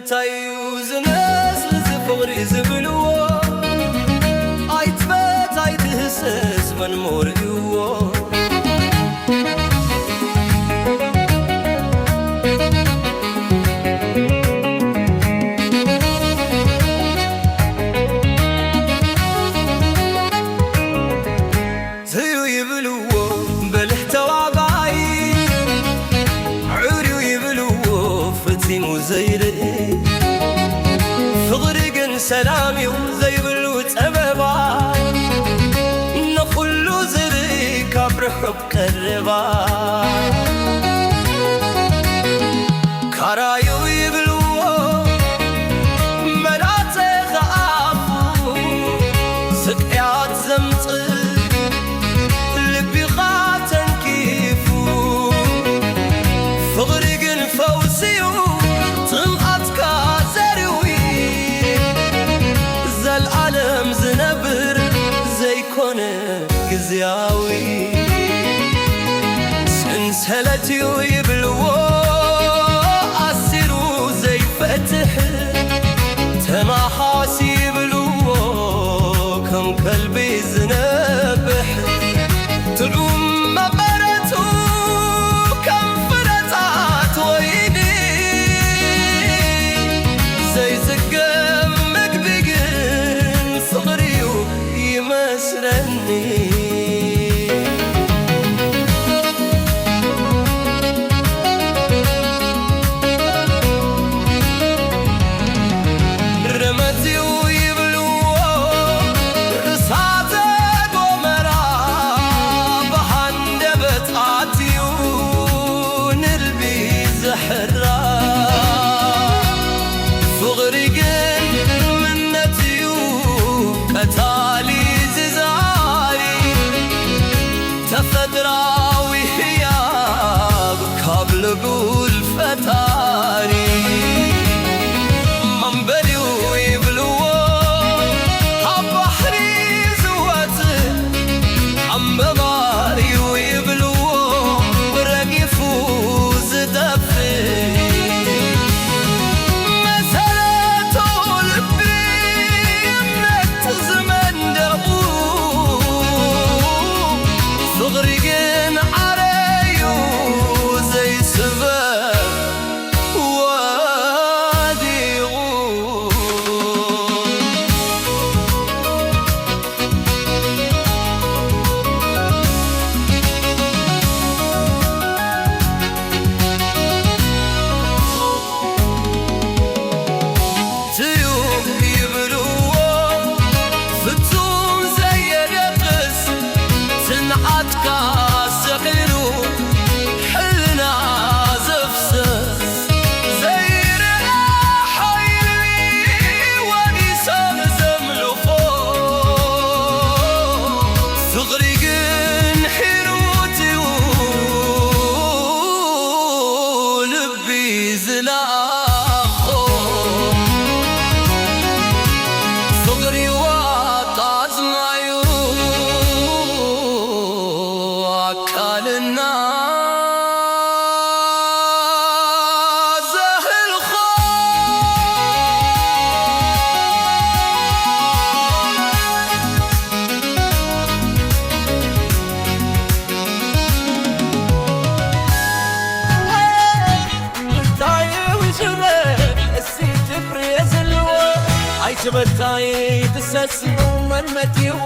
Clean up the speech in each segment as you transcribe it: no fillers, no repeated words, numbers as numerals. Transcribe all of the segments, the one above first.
تايو زنزل زفغري زبلو ايتبت ايتهسس من موريو زيو يبلو بالحتواقعي عوريو يبلو فتي مزيري فغرقن سلامي وزي بلو تبابا نخلو زري كبر حب قربا كرايو يبلو ملاتي خافو سقيات زمت لبي خاتن كيفو فغرقن فوسيو طمعت كازروي زل عالم زنبر زي كونه قزياوي سنسلتيو يبلو أسيرو زي فتح تماحاسي يبلو كم كلبي زنبح تلوم مبرتو كم فرطات ويني زي زقم مقبقن صغريو يمسرني رمتيو يبلو رساته قمرا بحندبت عاتيو نربي زحرا فغرقن منتيو كتالي ززاري تفدراوي حياب كابل قول فتاري منبليو يبلو عبحري زواتي عم بغاريو يبلو رقيفو زدفي مسالته لبي يمنت زمن دربو صغري قن عريو زي سبب وادي غور تيوم يبلو فتوم زي الرقص تنعت كاس غيرو حلنا زفسس زي رياح حيلي ونسان زملو فوق صغري قن حيروتي ولبي زلاخو صغري واطاز معيو أكالنا زهل شبتاي تسسنو من متيو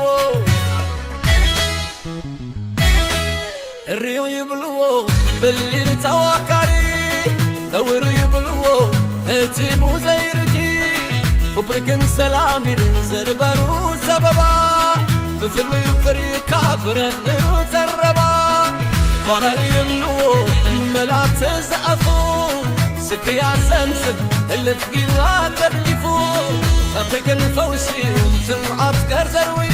الريو يبلو باللي تواكاري دور يبلو هتي مزيرتي وبركن سلامي زربرو سببا بفلو يفري كابر زربا وانا يملو ملات زقفو سكيا سنسب اللي تقيلا تبليفو أبقى الفوسي وتنعط كرزروي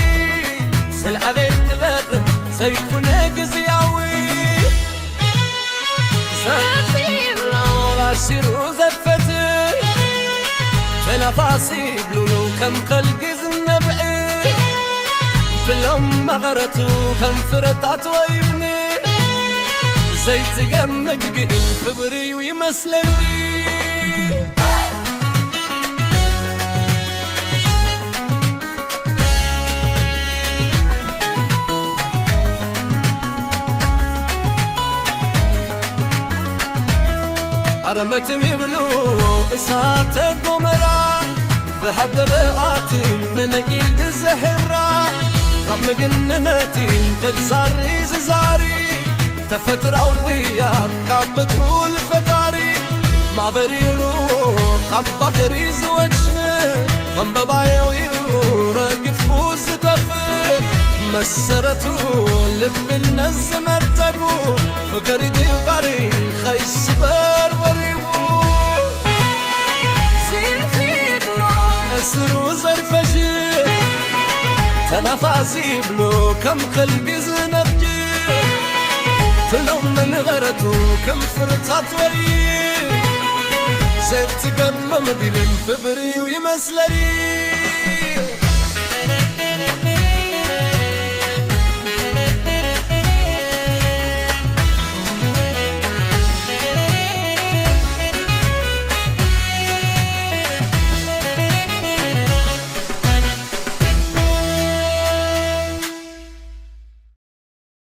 سلعبي تبادل سيكون قزياوي سنسير لا سيرو زفتي فنفاسي بلولو كم خلق زنبعي فلهم مغرتو كم فرطات ويبني زي تقمق قل فبري ويمسلني عرمتم يبلو إسات الضمرة بحضراتي من قيد الزهرة رغم جنناتي تتزاري زاري تفتر أولياء قابتو الفتاري ما بريلو قبا كريز وجه غنببايو يرقفو ستفر مسرتو لب النز مرتبو فكري دي غري خيس بربريبو سيرتي بلو أسرو زرفجي تنفاسي بلو كم قلبي زنبجي تلوم من غرتو كم فرطات وري زيت قمم دي من فبري ويمسلري